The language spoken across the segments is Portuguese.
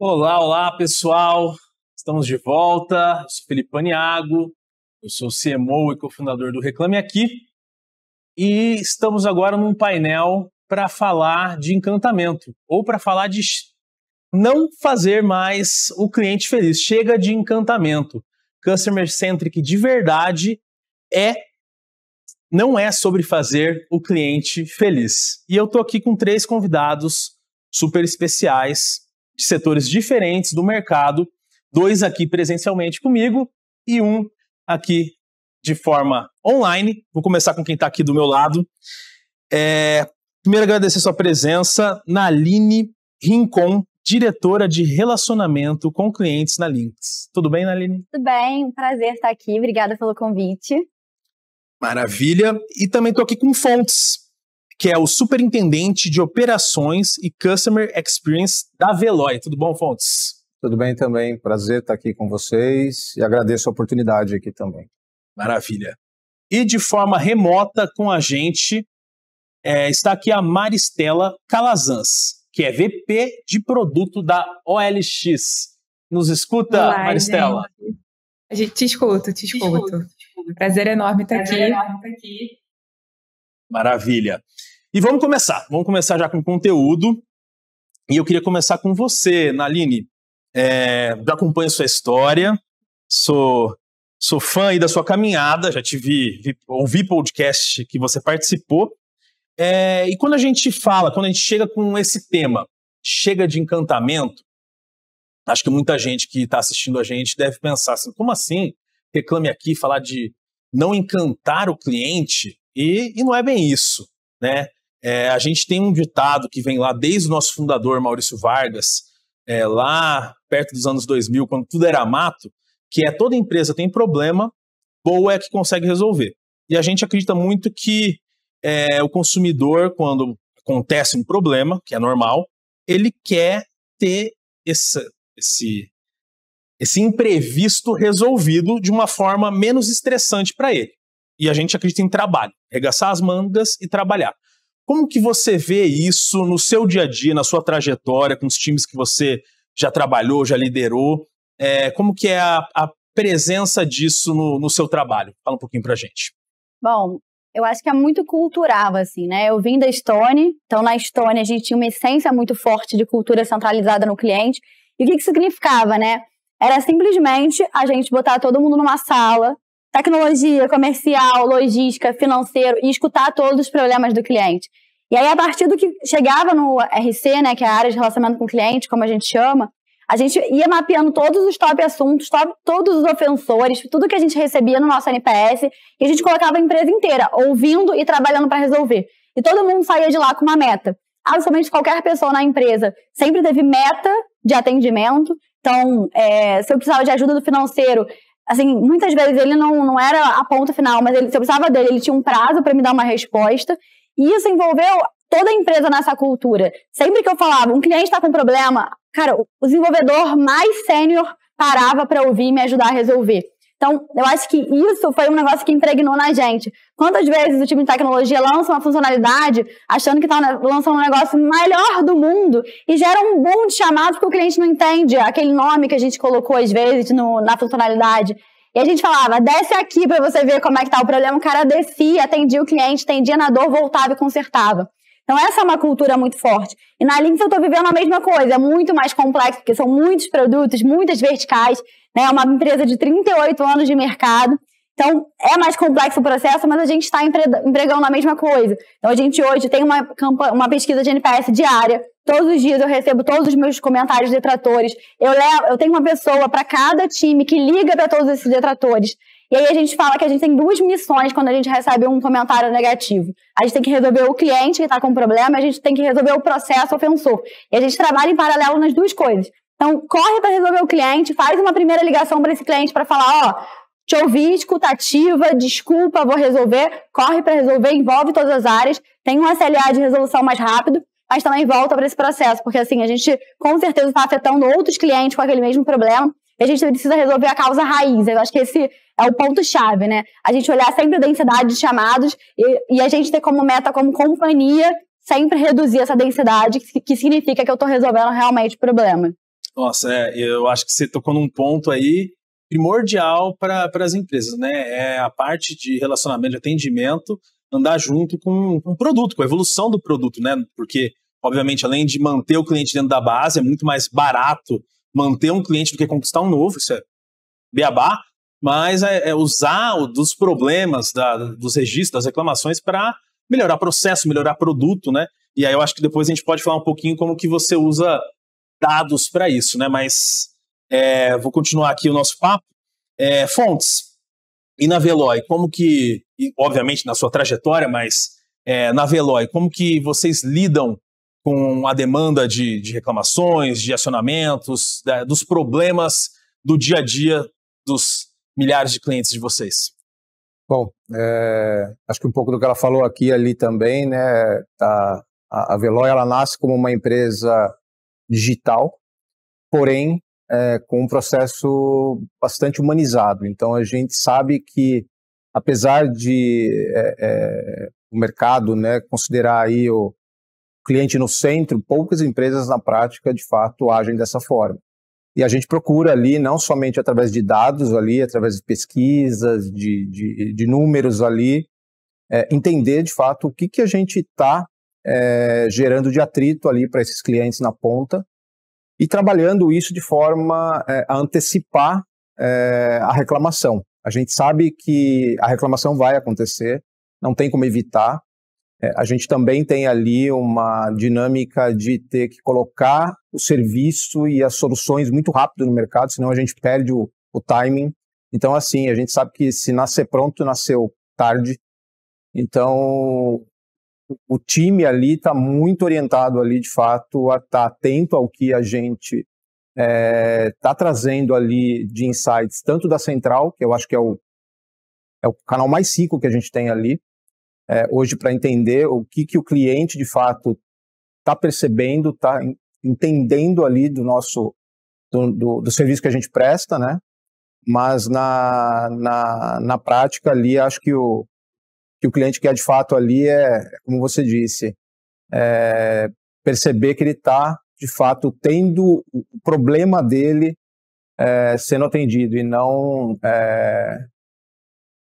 Olá, olá pessoal, estamos de volta. Eu sou Felipe Paniagua, eu sou CMO e cofundador do Reclame Aqui e estamos agora num painel para falar de encantamento ou para falar de não fazer mais o cliente feliz. Chega de encantamento. Customer Centric de verdade não é sobre fazer o cliente feliz. E eu estou aqui com 3 convidados super especiais de setores diferentes do mercado, 2 aqui presencialmente comigo e 1 aqui de forma online. Vou começar com quem está aqui do meu lado. Primeiro agradecer sua presença, Naline Rincon, diretora de relacionamento com clientes na Lynx. Tudo bem, Naline? Tudo bem, um prazer estar aqui, obrigada pelo convite. Maravilha. E também estou aqui com Fontes, que é o superintendente de operações e customer experience da Veloy. Tudo bom, Fontes? Tudo bem também, prazer estar aqui com vocês e agradeço a oportunidade aqui também. Maravilha. E de forma remota com a gente está aqui a Maristela Calazans, que é VP de produto da OLX. Nos escuta, olá, Maristela? Gente. A gente te escuta. Prazer enorme estar aqui. Maravilha. E vamos começar já com conteúdo. E eu queria começar com você, Naline. Já acompanho sua história, sou fã aí da sua caminhada, já ouvi podcast que você participou. E quando a gente chega com esse tema, chega de encantamento, acho que muita gente que está assistindo a gente deve pensar assim, como assim? Reclame Aqui, falar de não encantar o cliente, e não é bem isso, né? A gente tem um ditado que vem lá desde o nosso fundador, Maurício Vargas, lá perto dos anos 2000, quando tudo era mato, que toda empresa tem problema, boa é que consegue resolver. E a gente acredita muito que o consumidor, quando acontece um problema, que é normal, ele quer ter esse imprevisto resolvido de uma forma menos estressante para ele. E a gente acredita em trabalho, arregaçar as mangas e trabalhar. Como que você vê isso no seu dia a dia, na sua trajetória, com os times que você já trabalhou, já liderou? Como que é a presença disso no seu trabalho? Fala um pouquinho para a gente. Bom, eu acho que é muito cultural, assim, né? Eu vim da Estônia, então na Estônia a gente tinha uma essência muito forte de cultura centralizada no cliente. E o que significava, né? Era simplesmente a gente botar todo mundo numa sala, tecnologia, comercial, logística, financeiro, e escutar todos os problemas do cliente. E aí, a partir do que chegava no RC, né, que é a área de relacionamento com o cliente, como a gente chama, a gente ia mapeando todos os top assuntos, todos os ofensores, tudo que a gente recebia no nosso NPS, e a gente colocava a empresa inteira, ouvindo e trabalhando para resolver. E todo mundo saía de lá com uma meta. Absolutamente qualquer pessoa na empresa sempre teve meta de atendimento. Então, se eu precisava de ajuda do financeiro, assim, muitas vezes ele não era a ponta final, mas se eu precisava dele, ele tinha um prazo para me dar uma resposta. E isso envolveu toda a empresa nessa cultura. Sempre que eu falava, um cliente está com problema, cara, o desenvolvedor mais sênior parava para ouvir e me ajudar a resolver. Então, eu acho que isso foi um negócio que impregnou na gente. Quantas vezes o time de tecnologia lança uma funcionalidade achando que está lançando um negócio melhor do mundo e gera um boom de chamados porque o cliente não entende aquele nome que a gente colocou às vezes na funcionalidade. E a gente falava, desce aqui para você ver como é que tá o problema. O cara descia, atendia o cliente, atendia na dor, voltava e consertava. Então essa é uma cultura muito forte. E na Lynx eu estou vivendo a mesma coisa, é muito mais complexo, porque são muitos produtos, muitas verticais, né? É uma empresa de 38 anos de mercado. Então é mais complexo o processo, mas a gente está empregando a mesma coisa. Então a gente hoje tem uma pesquisa de NPS diária. Todos os dias eu recebo todos os meus comentários detratores. Eu tenho uma pessoa para cada time que liga para todos esses detratores. E aí a gente fala que a gente tem 2 missões quando a gente recebe um comentário negativo. A gente tem que resolver o cliente que está com problema, a gente tem que resolver o processo ofensor. E a gente trabalha em paralelo nas 2 coisas. Então, corre para resolver o cliente, faz uma primeira ligação para esse cliente para falar, te ouvi, escutativa, desculpa, vou resolver. Corre para resolver, envolve todas as áreas, tem um SLA de resolução mais rápido, mas também volta para esse processo, porque assim, a gente com certeza está afetando outros clientes com aquele mesmo problema. E a gente precisa resolver a causa raiz. Eu acho que esse é o ponto-chave, né? A gente olhar sempre a densidade de chamados e a gente ter como meta, como companhia, sempre reduzir essa densidade, que significa que eu estou resolvendo realmente o problema. Nossa, eu acho que você tocou num ponto aí primordial para as empresas, né? É a parte de relacionamento, de atendimento, andar junto com o produto, com a evolução do produto, né? Porque, obviamente, além de manter o cliente dentro da base, é muito mais barato manter um cliente do que conquistar um novo, isso é beabá, mas é usar dos problemas, dos registros, das reclamações para melhorar processo, melhorar produto, né? E aí eu acho que depois a gente pode falar um pouquinho como que você usa dados para isso, né? Mas vou continuar aqui o nosso papo. Fontes. E na Veloy, como que, obviamente na sua trajetória, mas na Veloy, como que vocês lidam com a demanda de reclamações, de acionamentos, dos problemas do dia a dia dos milhares de clientes de vocês? Bom, acho que um pouco do que ela falou aqui ali também, né? A Veloy, ela nasce como uma empresa digital, porém com um processo bastante humanizado. Então a gente sabe que, apesar de o mercado, né, considerar aí o cliente no centro, poucas empresas na prática de fato agem dessa forma. E a gente procura ali, não somente através de dados ali, através de pesquisas, de números ali, entender de fato o que a gente está gerando de atrito ali para esses clientes na ponta e trabalhando isso de forma a antecipar a reclamação. A gente sabe que a reclamação vai acontecer, não tem como evitar. A gente também tem ali uma dinâmica de ter que colocar o serviço e as soluções muito rápido no mercado, senão a gente perde o timing. Então, assim, a gente sabe que se nascer pronto, nasceu tarde. Então, o time ali está muito orientado ali, de fato, a estar atento ao que a gente está trazendo ali de insights, tanto da Central, que eu acho que é o canal mais rico que a gente tem ali, hoje, para entender o que o cliente, de fato, está percebendo, está entendendo ali do serviço que a gente presta, né? Mas na prática ali, acho que o cliente quer de fato ali como você disse, perceber que ele está, de fato, tendo o problema dele sendo atendido e não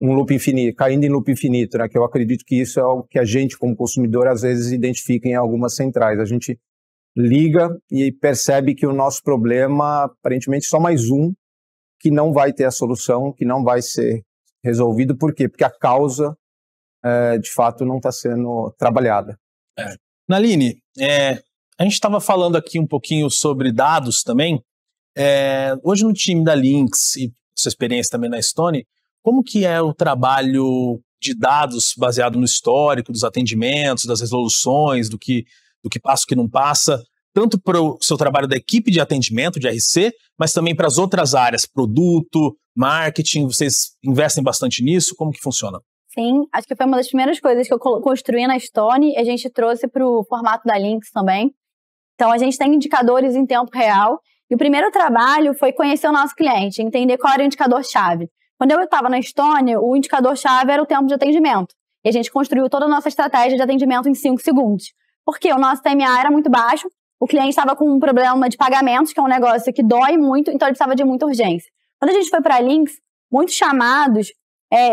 um loop infinito, caindo em loop infinito, né? Que eu acredito que isso é o que a gente, como consumidor, às vezes identifica em algumas centrais. A gente liga e percebe que o nosso problema, aparentemente, só mais um, que não vai ter a solução, que não vai ser resolvido. Por quê? Porque a causa, de fato, não está sendo trabalhada. Naline, a gente estava falando aqui um pouquinho sobre dados também. Hoje no time da Lynx e sua experiência também na Stone, como que é o trabalho de dados baseado no histórico, dos atendimentos, das resoluções, do que passa, o que não passa, tanto para o seu trabalho da equipe de atendimento, de RC, mas também para as outras áreas, produto, marketing, vocês investem bastante nisso? Como que funciona? Sim, acho que foi uma das primeiras coisas que eu construí na Stone e a gente trouxe para o formato da Lynx também. Então, a gente tem indicadores em tempo real e o primeiro trabalho foi conhecer o nosso cliente, entender qual era o indicador-chave. Quando eu estava na Stone, o indicador-chave era o tempo de atendimento. E a gente construiu toda a nossa estratégia de atendimento em 5 segundos. Porque o nosso TMA era muito baixo, o cliente estava com um problema de pagamentos, que é um negócio que dói muito, então ele precisava de muita urgência. Quando a gente foi para a Lynx, muitos chamados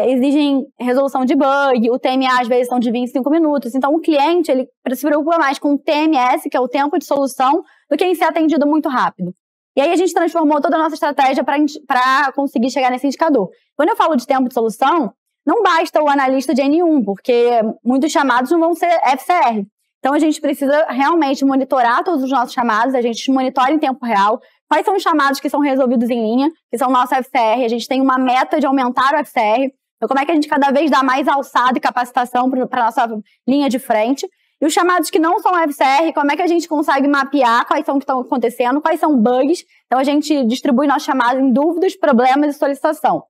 exigem resolução de bug, o TMA às vezes são de 25 minutos. Então o cliente ele se preocupa mais com o TMS, que é o tempo de solução, do que em ser atendido muito rápido. E aí a gente transformou toda a nossa estratégia para conseguir chegar nesse indicador. Quando eu falo de tempo de solução, não basta o analista de N1, porque muitos chamados não vão ser FCR. Então a gente precisa realmente monitorar todos os nossos chamados, a gente monitora em tempo real quais são os chamados que são resolvidos em linha, que são o nosso FCR, a gente tem uma meta de aumentar o FCR, então como é que a gente cada vez dá mais alçada e capacitação para a nossa linha de frente. E os chamados que não são FCR, como é que a gente consegue mapear quais são que estão acontecendo, quais são bugs. Então, a gente distribui nossos chamados em dúvidas, problemas e solicitação.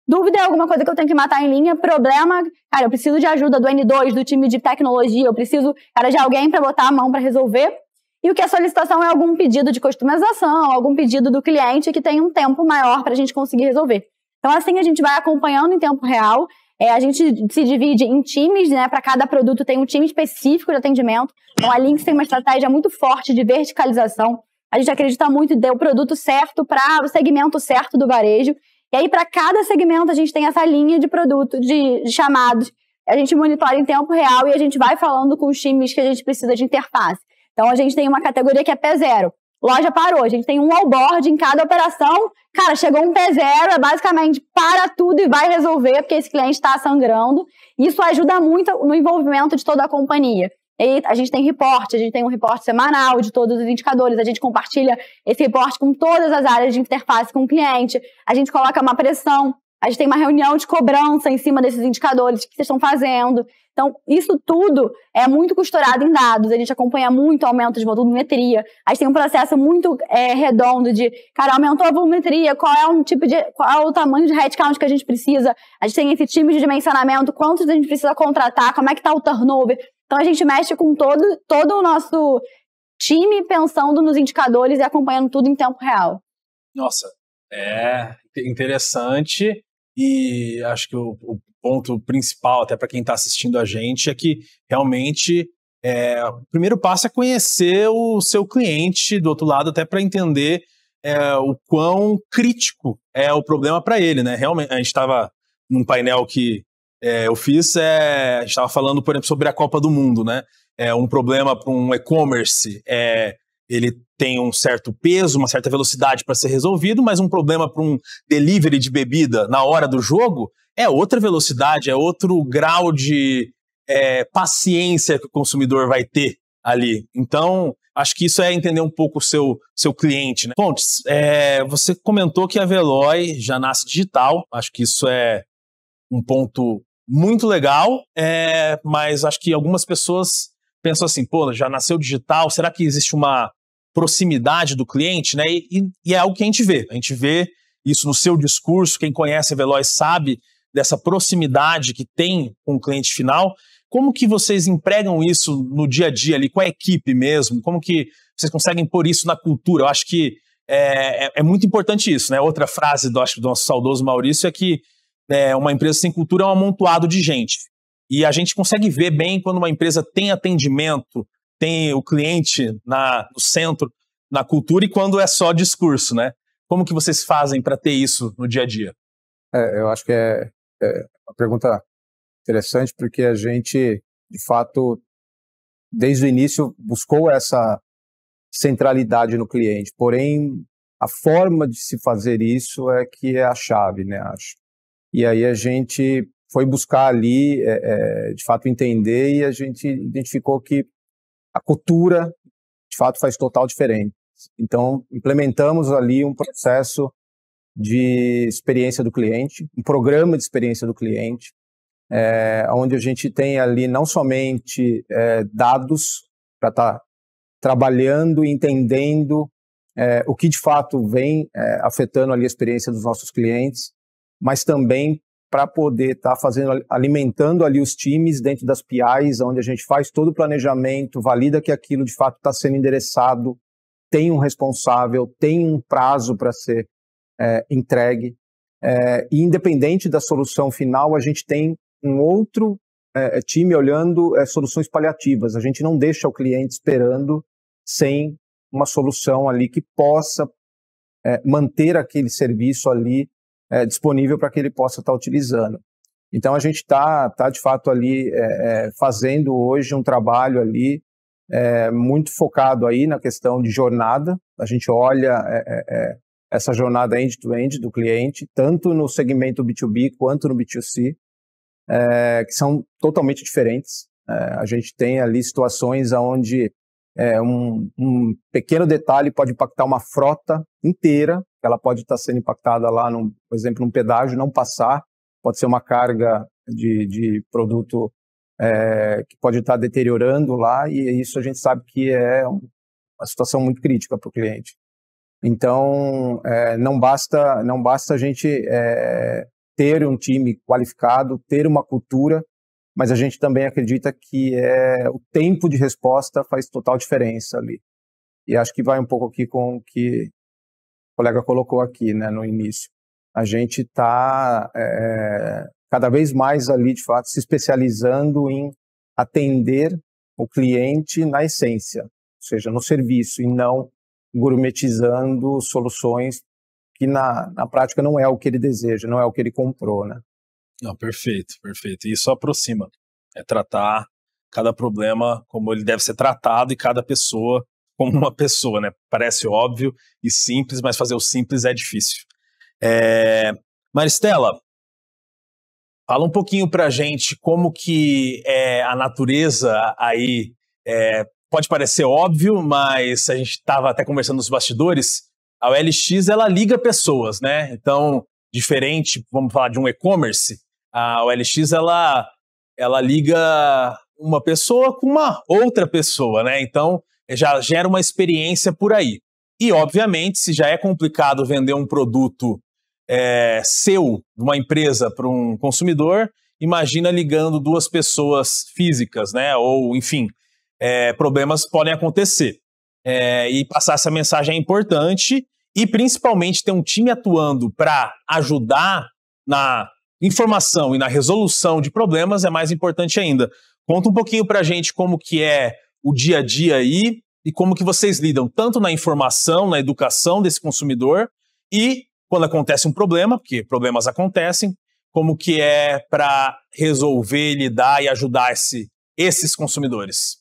Dúvida é alguma coisa que eu tenho que matar em linha. Problema, cara, eu preciso de ajuda do N2, do time de tecnologia. Eu preciso, cara, de alguém para botar a mão para resolver. E o que é solicitação é algum pedido de customização, algum pedido do cliente que tem um tempo maior para a gente conseguir resolver. Então, assim, a gente vai acompanhando em tempo real. A gente se divide em times, né? Para cada produto tem um time específico de atendimento. Então, a Lynx tem uma estratégia muito forte de verticalização. a gente acredita muito em ter o produto certo para o segmento certo do varejo. E aí, para cada segmento, a gente tem essa linha de produto, de chamados. A gente monitora em tempo real e a gente vai falando com os times que a gente precisa de interface. Então, a gente tem uma categoria que é P0. Loja parou, a gente tem um wallboard em cada operação. Cara, chegou um P0, é basicamente para tudo e vai resolver, porque esse cliente está sangrando. Isso ajuda muito no envolvimento de toda a companhia. E a gente tem reporte, a gente tem um reporte semanal de todos os indicadores, a gente compartilha esse reporte com todas as áreas de interface com o cliente, a gente coloca uma pressão, a gente tem uma reunião de cobrança em cima desses indicadores, o que vocês estão fazendo. Então, isso tudo é muito costurado em dados, a gente acompanha muito o aumento de volumetria, a gente tem um processo muito redondo de, cara, aumentou a volumetria, qual é o tamanho de headcount que a gente precisa, a gente tem esse time de dimensionamento, quantos a gente precisa contratar, como é que está o turnover. Então, a gente mexe com todo o nosso time pensando nos indicadores e acompanhando tudo em tempo real. Nossa, é interessante e acho que o ponto principal, até para quem está assistindo a gente, é que realmente o primeiro passo é conhecer o seu cliente do outro lado, até para entender o quão crítico é o problema para ele, né? Realmente, a gente estava num painel que eu fiz, a gente estava falando, por exemplo, sobre a Copa do Mundo, né? Um problema para um e-commerce, ele tem um certo peso, uma certa velocidade para ser resolvido, mas um problema para um delivery de bebida na hora do jogo é outra velocidade, é outro grau de paciência que o consumidor vai ter ali. Então, acho que isso é entender um pouco o seu cliente, né? Fontes, você comentou que a Veloy já nasce digital, acho que isso é um ponto muito legal, mas acho que algumas pessoas pensam assim, pô, já nasceu digital, será que existe uma proximidade do cliente, né? E é algo que a gente vê isso no seu discurso, quem conhece a Veloy sabe dessa proximidade que tem com o cliente final. Como que vocês empregam isso no dia a dia ali, com a equipe mesmo? Como que vocês conseguem pôr isso na cultura? Eu acho que é muito importante isso, né? Outra frase do nosso saudoso Maurício é que uma empresa sem cultura é um amontoado de gente. E a gente consegue ver bem quando uma empresa tem atendimento, tem o cliente no centro, na cultura, e quando é só discurso, né? Como que vocês fazem para ter isso no dia a dia? Eu acho que é uma pergunta interessante, porque a gente, de fato, desde o início, buscou essa centralidade no cliente. Porém, a forma de se fazer isso é que é a chave, né, acho. E aí a gente foi buscar ali, de fato, entender, e a gente identificou que a cultura, de fato, faz total diferença. Então, implementamos ali um processo de experiência do cliente, um programa de experiência do cliente, onde a gente tem ali não somente dados para estar trabalhando e entendendo o que de fato vem afetando ali a experiência dos nossos clientes, mas também para poder estar alimentando ali os times dentro das PIs, onde a gente faz todo o planejamento, valida que aquilo de fato está sendo endereçado, tem um responsável, tem um prazo para ser entregue, e independente da solução final, a gente tem um outro time olhando soluções paliativas. A gente não deixa o cliente esperando sem uma solução ali que possa manter aquele serviço ali disponível para que ele possa estar utilizando. Então a gente está de fato ali fazendo hoje um trabalho ali muito focado aí na questão de jornada. A gente olha essa jornada end-to-end do cliente, tanto no segmento B2B quanto no B2C, que são totalmente diferentes. A gente tem ali situações onde um pequeno detalhe pode impactar uma frota inteira, ela pode estar sendo impactada lá, por exemplo, num pedágio, não passar, pode ser uma carga de produto que pode estar deteriorando lá, e isso a gente sabe que é uma situação muito crítica para o cliente. Então, não basta a gente ter um time qualificado, ter uma cultura, mas a gente também acredita que o tempo de resposta faz total diferença ali. E acho que vai um pouco aqui com o que o colega colocou aqui, né, no início. A gente está cada vez mais ali, de fato, se especializando em atender o cliente na essência, ou seja, no serviço, e não gourmetizando soluções que na prática não é o que ele deseja, não é o que ele comprou, né? Não, perfeito, perfeito. Isso aproxima. É tratar cada problema como ele deve ser tratado e cada pessoa como uma pessoa, né? Parece óbvio e simples, mas fazer o simples é difícil. Maristela, fala um pouquinho pra gente como que a natureza aí, pode parecer óbvio, mas a gente estava até conversando nos bastidores, a OLX, ela liga pessoas, né? Então, diferente, vamos falar de um e-commerce, a OLX, ela liga uma pessoa com uma outra pessoa, né? Então, já gera uma experiência por aí. E, obviamente, se já é complicado vender um produto seu, de uma empresa, para um consumidor, imagina ligando duas pessoas físicas, né? Ou, enfim, problemas podem acontecer. E passar essa mensagem é importante e, principalmente, ter um time atuando para ajudar na informação e na resolução de problemas é mais importante ainda. Conta um pouquinho para a gente como que é o dia a dia aí e como que vocês lidam tanto na informação, na educação desse consumidor e quando acontece um problema, porque problemas acontecem, como que é para resolver, lidar e ajudar esses consumidores.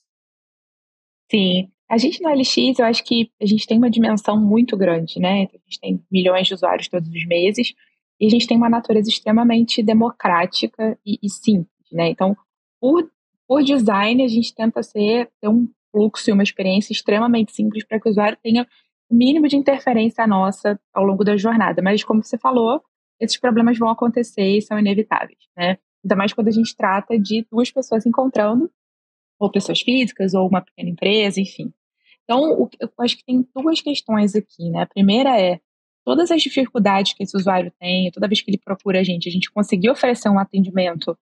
Sim, a gente no OLX, eu acho que a gente tem uma dimensão muito grande, né? A gente tem milhões de usuários todos os meses e a gente tem uma natureza extremamente democrática e simples, né? Então, por design, a gente tenta ter um fluxo e uma experiência extremamente simples para que o usuário tenha o mínimo de interferência nossa ao longo da jornada. Mas, como você falou, esses problemas vão acontecer e são inevitáveis, né? Ainda mais quando a gente trata de duas pessoas se encontrando, ou pessoas físicas, ou uma pequena empresa, enfim. Então, eu acho que tem duas questões aqui, né? A primeira é todas as dificuldades que esse usuário tem, toda vez que ele procura a gente conseguir oferecer um atendimento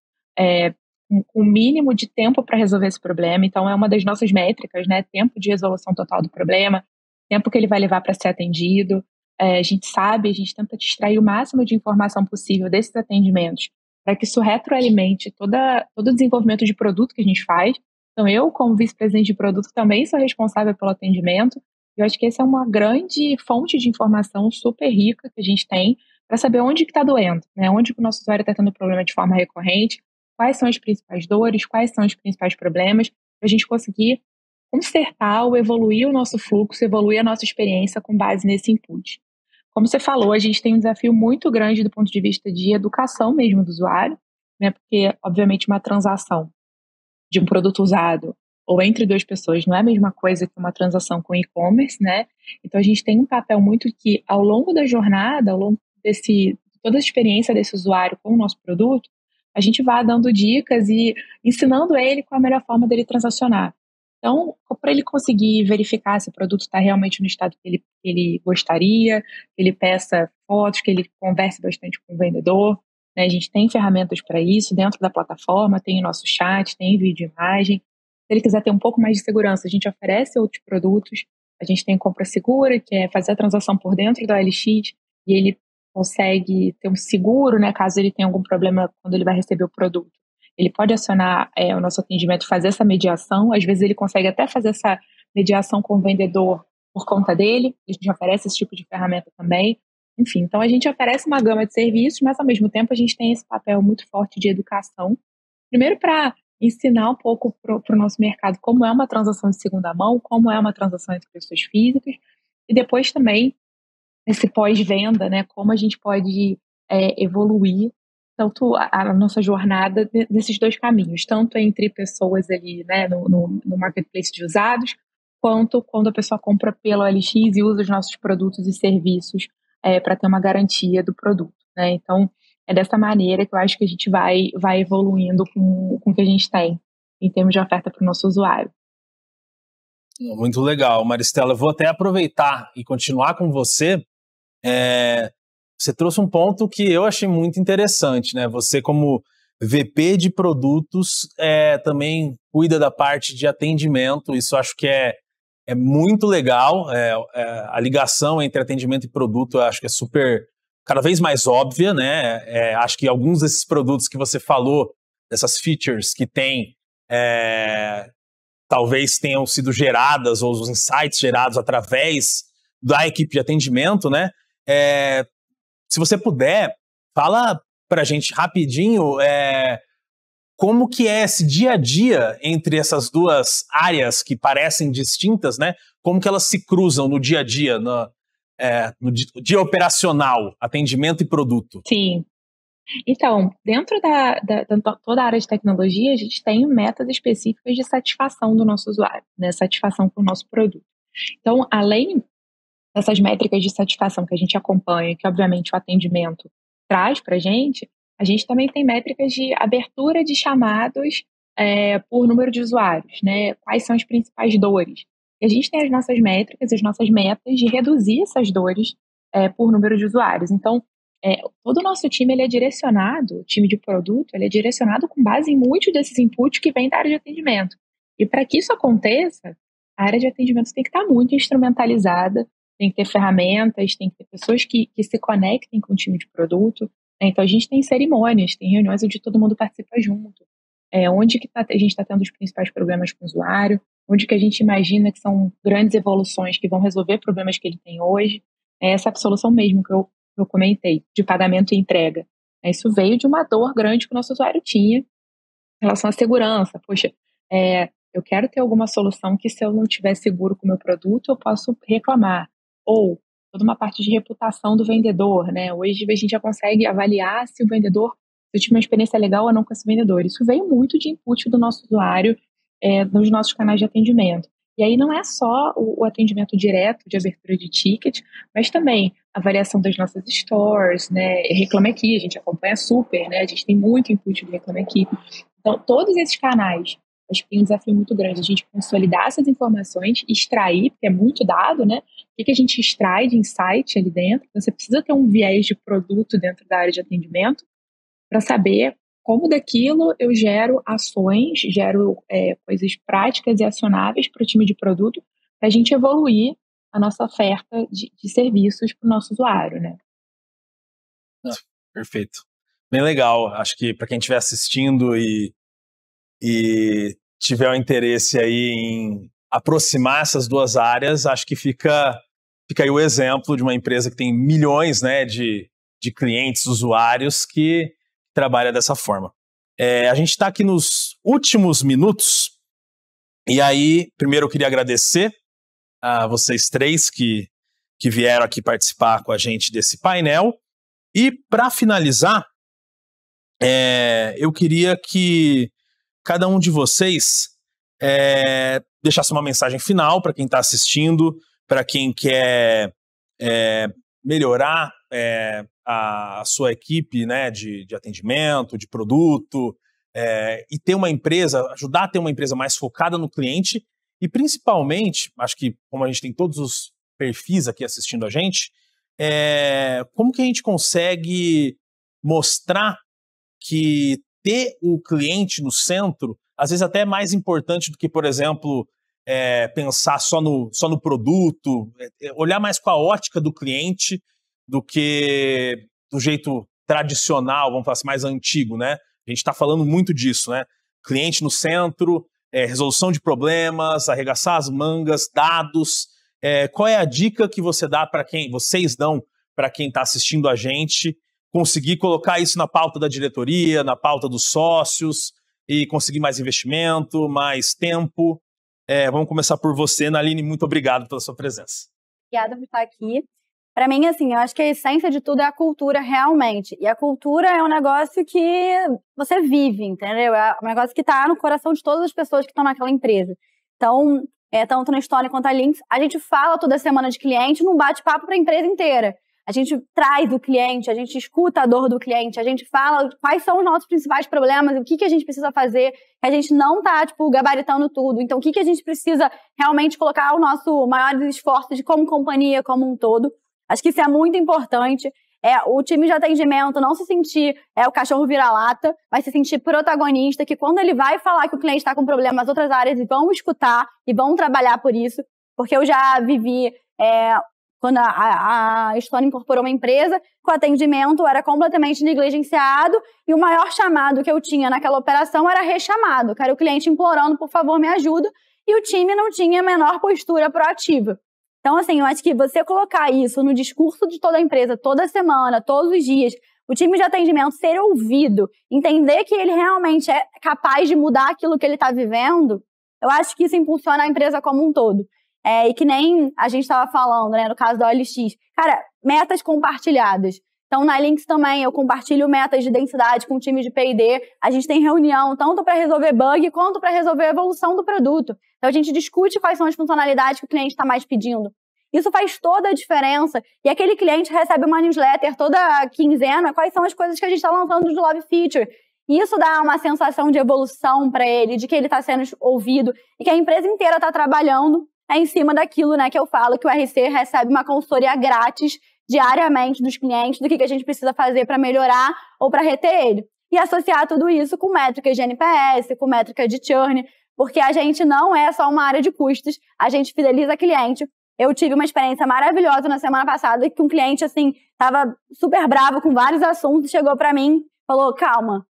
com o mínimo de tempo para resolver esse problema. Então, é uma das nossas métricas, né? Tempo de resolução total do problema, tempo que ele vai levar para ser atendido. A gente sabe, a gente tenta extrair o máximo de informação possível desses atendimentos para que isso retroalimente todo o desenvolvimento de produto que a gente faz. Então, eu, como vice-presidente de produto, também sou responsável pelo atendimento. Eu acho que essa é uma grande fonte de informação super rica que a gente tem para saber onde que está doendo, né? Onde que o nosso usuário está tendo problema de forma recorrente, quais são as principais dores, quais são os principais problemas, para a gente conseguir consertar ou evoluir o nosso fluxo, evoluir a nossa experiência com base nesse input. Como você falou, a gente tem um desafio muito grande do ponto de vista de educação mesmo do usuário, né? Porque, obviamente, uma transação de um produto usado ou entre duas pessoas não é a mesma coisa que uma transação com e-commerce, né? Então, a gente tem um papel muito que, ao longo da jornada, ao longo toda a experiência desse usuário com o nosso produto, a gente vai dando dicas e ensinando ele qual a melhor forma dele transacionar. Então, para ele conseguir verificar se o produto está realmente no estado que ele gostaria, que ele peça fotos, que ele converse bastante com o vendedor, né? A gente tem ferramentas para isso dentro da plataforma, tem o nosso chat, tem vídeo e imagem. Se ele quiser ter um pouco mais de segurança, a gente oferece outros produtos. A gente tem compra segura, que é fazer a transação por dentro do OLX, e ele consegue ter um seguro, né, caso ele tenha algum problema quando ele vai receber o produto. Ele pode acionar o nosso atendimento, fazer essa mediação. Às vezes ele consegue até fazer essa mediação com o vendedor por conta dele. A gente oferece esse tipo de ferramenta também. Enfim, então a gente oferece uma gama de serviços, mas ao mesmo tempo a gente tem esse papel muito forte de educação. Primeiro para ensinar um pouco para o nosso mercado como é uma transação de segunda mão, como é uma transação entre pessoas físicas, e depois também esse pós-venda, né, como a gente pode evoluir tanto a nossa jornada nesses dois caminhos, tanto entre pessoas ali, né, no marketplace de usados, quanto quando a pessoa compra pela OLX e usa os nossos produtos e serviços para ter uma garantia do produto, né? Então, é dessa maneira que eu acho que a gente vai evoluindo com o que a gente tem em termos de oferta para o nosso usuário. Muito legal, Maristela. Eu vou até aproveitar e continuar com você. Você trouxe um ponto que eu achei muito interessante, né? Você, como VP de produtos, também cuida da parte de atendimento. Isso acho que é muito legal. A ligação entre atendimento e produto, eu acho que é cada vez mais óbvia, né? Acho que alguns desses produtos que você falou, dessas features que tem, talvez tenham sido geradas, ou os insights gerados através da equipe de atendimento, né? Se você puder, fala pra gente rapidinho como que é esse dia a dia entre essas duas áreas que parecem distintas, né? Como que elas se cruzam no dia a dia, no dia operacional, atendimento e produto. Sim. Então, dentro da toda a área de tecnologia, a gente tem metas específicas de satisfação do nosso usuário, né? Satisfação com o nosso produto. Então, além dessas métricas de satisfação que a gente acompanha, que obviamente o atendimento traz para a gente também tem métricas de abertura de chamados por número de usuários, né? Quais são as principais dores? E a gente tem as nossas métricas, as nossas metas de reduzir essas dores por número de usuários. Então, todo o nosso time ele é direcionado, o time de produto, ele é direcionado com base em muitos desses inputs que vêm da área de atendimento. E para que isso aconteça, a área de atendimento tem que estar muito instrumentalizada, tem que ter ferramentas, tem que ter pessoas que se conectem com o time de produto. Então, a gente tem cerimônias, tem reuniões onde todo mundo participa junto. Onde que a gente está tendo os principais problemas com o usuário, onde que a gente imagina que são grandes evoluções que vão resolver problemas que ele tem hoje. Essa solução mesmo que eu comentei, de pagamento e entrega. Isso veio de uma dor grande que o nosso usuário tinha em relação à segurança. Poxa, eu quero ter alguma solução que se eu não tiver seguro com o meu produto, eu posso reclamar. Ou toda uma parte de reputação do vendedor, né? Hoje a gente já consegue avaliar se o vendedor, se eu tive uma experiência legal ou não com esse vendedor. Isso veio muito de input do nosso usuário nos nossos canais de atendimento. E aí não é só o atendimento direto de abertura de ticket, mas também a avaliação das nossas stores, né? Reclame Aqui, a gente acompanha super, né? A gente tem muito input do Reclame Aqui. Então, todos esses canais, acho que tem um desafio muito grande, a gente consolidar essas informações, extrair, porque é muito dado, né? O que a gente extrai de insight ali dentro? Então, você precisa ter um viés de produto dentro da área de atendimento para saber como daquilo eu gero ações, gero coisas práticas e acionáveis para o time de produto, para a gente evoluir a nossa oferta de serviços para o nosso usuário, né? Perfeito. Bem legal. Acho que para quem estiver assistindo e tiver um interesse aí em aproximar essas duas áreas, acho que fica aí o exemplo de uma empresa que tem milhões, né, de clientes, usuários que trabalha dessa forma. A gente está aqui nos últimos minutos e aí, primeiro eu queria agradecer a vocês três que vieram aqui participar com a gente desse painel. E para finalizar, eu queria que cada um de vocês deixasse uma mensagem final para quem está assistindo, para quem quer melhorar a sua equipe, né, de atendimento, de produto, e ter uma empresa, ajudar a ter uma empresa mais focada no cliente e principalmente, acho que como a gente tem todos os perfis aqui assistindo a gente, como que a gente consegue mostrar que ter o cliente no centro, às vezes até é mais importante do que, por exemplo, pensar só no produto, olhar mais com a ótica do cliente do que do jeito tradicional, vamos falar assim, mais antigo, né? A gente está falando muito disso, né? Cliente no centro, resolução de problemas, arregaçar as mangas, dados. Qual é a dica que vocês dão para quem está assistindo a gente, conseguir colocar isso na pauta da diretoria, na pauta dos sócios e conseguir mais investimento, mais tempo? Vamos começar por você, Naline. Muito obrigado pela sua presença. Obrigada por estar aqui. Para mim, assim, eu acho que a essência de tudo é a cultura realmente. E a cultura é um negócio que você vive, entendeu? É um negócio que está no coração de todas as pessoas que estão naquela empresa. Então, tanto na Stone quanto a Lynx, a gente fala toda semana de cliente num bate-papo para a empresa inteira. A gente traz o cliente, a gente escuta a dor do cliente, a gente fala quais são os nossos principais problemas, o que a gente precisa fazer, que a gente não tá, gabaritando tudo. Então, o que a gente precisa realmente colocar o nosso maior esforço de como companhia, como um todo. Acho que isso é muito importante. O time de atendimento não se sentir o cachorro vira-lata, mas se sentir protagonista, que quando ele vai falar que o cliente está com problema, as outras áreas vão escutar e vão trabalhar por isso. Porque eu já vivi, quando a Stone incorporou uma empresa, que o atendimento era completamente negligenciado e o maior chamado que eu tinha naquela operação era rechamado, que era o cliente implorando, por favor, me ajuda, e o time não tinha a menor postura proativa. Então, assim, eu acho que você colocar isso no discurso de toda a empresa, toda semana, todos os dias, o time de atendimento ser ouvido, entender que ele realmente é capaz de mudar aquilo que ele está vivendo, eu acho que isso impulsiona a empresa como um todo. E que nem a gente estava falando, né, no caso da OLX. Cara, metas compartilhadas. Então, na Lynx também, eu compartilho metas de densidade com o time de P&D. A gente tem reunião tanto para resolver bug quanto para resolver a evolução do produto. Então, a gente discute quais são as funcionalidades que o cliente está mais pedindo. Isso faz toda a diferença. E aquele cliente recebe uma newsletter toda quinzena, quais são as coisas que a gente está lançando de Love Feature. E isso dá uma sensação de evolução para ele, de que ele está sendo ouvido e que a empresa inteira está trabalhando em cima daquilo, né, que eu falo, que o RC recebe uma consultoria grátis diariamente dos clientes, do que a gente precisa fazer para melhorar ou para reter ele. E associar tudo isso com métricas de NPS, com métricas de churn, porque a gente não é só uma área de custos, a gente fideliza cliente. Eu tive uma experiência maravilhosa na semana passada, que um cliente, assim, estava super bravo com vários assuntos, chegou para mim, falou, calma,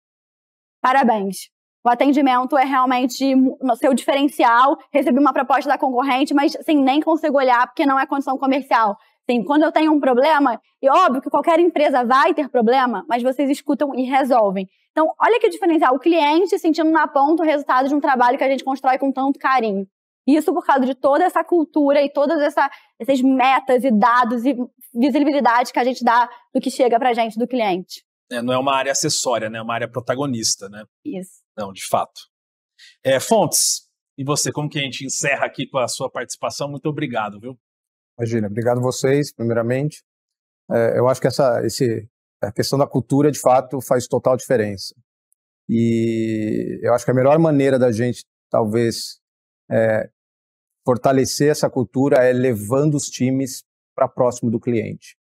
parabéns. O atendimento é realmente o seu diferencial, recebi uma proposta da concorrente, mas, assim, nem consigo olhar porque não é condição comercial. Assim, quando eu tenho um problema, e óbvio que qualquer empresa vai ter problema, mas vocês escutam e resolvem. Então, olha que diferencial, o cliente sentindo na ponta o resultado de um trabalho que a gente constrói com tanto carinho. Isso por causa de toda essa cultura e todas essas metas e dados e visibilidade que a gente dá do que chega pra gente do cliente. Não é uma área acessória, né? É uma área protagonista, né? Isso. Não, de fato. Fontes, e você, como que a gente encerra aqui com a sua participação? Muito obrigado, viu? Imagina, obrigado a vocês, primeiramente. Eu acho que a questão da cultura, de fato, faz total diferença. E eu acho que a melhor maneira da gente, talvez, fortalecer essa cultura é levando os times para próximo do cliente.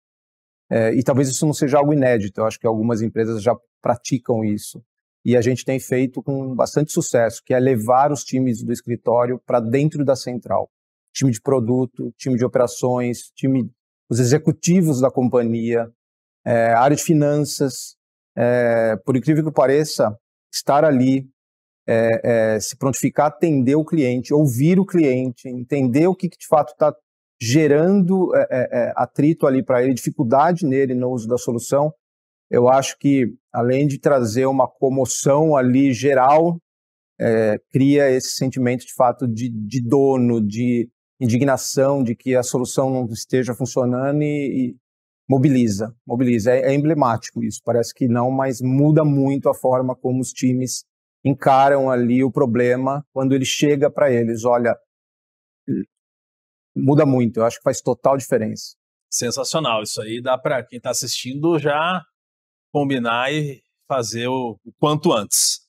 E talvez isso não seja algo inédito, eu acho que algumas empresas já praticam isso. E a gente tem feito com bastante sucesso, que é levar os times do escritório para dentro da central. Time de produto, time de operações, os executivos da companhia, área de finanças. Por incrível que pareça, estar ali, se prontificar a atender o cliente, ouvir o cliente, entender o que de fato está gerando atrito ali para ele, dificuldade nele no uso da solução. Eu acho que, além de trazer uma comoção ali geral, cria esse sentimento de fato de dono, de indignação de que a solução não esteja funcionando e mobiliza. É emblemático isso, parece que não, mas muda muito a forma como os times encaram ali o problema quando ele chega para eles. Olha, muda muito, eu acho que faz total diferença. Sensacional, isso aí dá para quem está assistindo já combinar e fazer o quanto antes.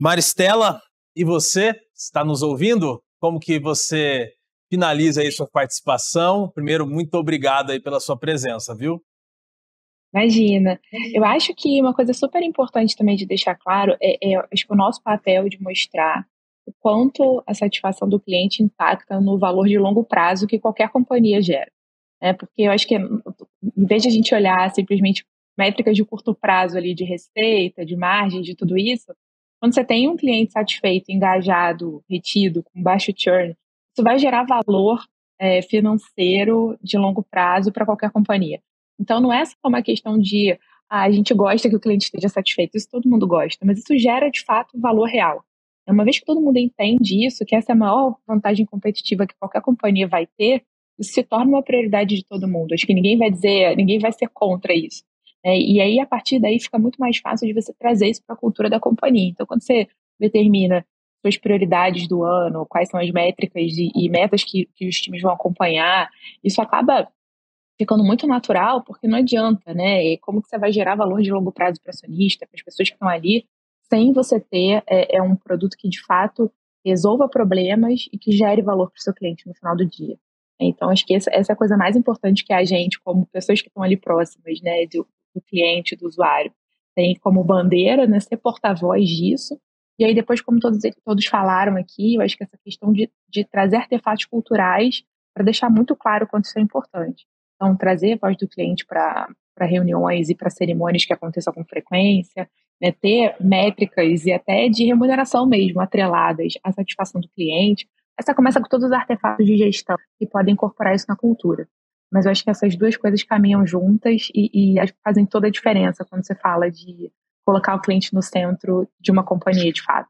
Maristela, e você, está nos ouvindo? Como que você finaliza aí sua participação? Primeiro, muito obrigado aí pela sua presença, viu? Imagina. Eu acho que uma coisa super importante também de deixar claro acho que o nosso papel de mostrar o quanto a satisfação do cliente impacta no valor de longo prazo que qualquer companhia gera. Porque eu acho que, em vez de a gente olhar simplesmente métricas de curto prazo ali de receita, de margem, de tudo isso, quando você tem um cliente satisfeito, engajado, retido, com baixo churn, isso vai gerar valor financeiro de longo prazo para qualquer companhia. Então, não é só uma questão de a gente gosta que o cliente esteja satisfeito, isso todo mundo gosta, mas isso gera, de fato, valor real. Uma vez que todo mundo entende isso, que essa é a maior vantagem competitiva que qualquer companhia vai ter, isso se torna uma prioridade de todo mundo. Acho que ninguém vai ser contra isso. E aí, a partir daí, fica muito mais fácil de você trazer isso para a cultura da companhia. Então, quando você determina suas prioridades do ano, quais são as métricas e metas que os times vão acompanhar, isso acaba ficando muito natural, porque não adianta, né? E como que você vai gerar valor de longo prazo para o acionista, para as pessoas que estão ali, sem você ter um produto que, de fato, resolva problemas e que gere valor para o seu cliente no final do dia. Então, acho que essa é a coisa mais importante que a gente, como pessoas que estão ali próximas, né, do cliente, do usuário, tem como bandeira, né, ser porta-voz disso. E aí depois, como todos falaram aqui, eu acho que essa questão de trazer artefatos culturais para deixar muito claro o quanto isso é importante. Então, trazer a voz do cliente para reuniões e para cerimônias que aconteçam com frequência, né, ter métricas e até de remuneração mesmo, atreladas à satisfação do cliente, Essa começa com todos os artefatos de gestão e podem incorporar isso na cultura. Mas eu acho que essas duas coisas caminham juntas e fazem toda a diferença quando você fala de colocar o cliente no centro de uma companhia, de fato.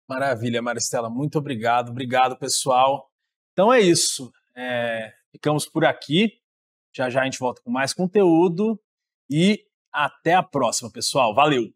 Maravilha, Maristela. Muito obrigado. Obrigado, pessoal. Então é isso. Ficamos por aqui. Já já a gente volta com mais conteúdo. E até a próxima, pessoal. Valeu!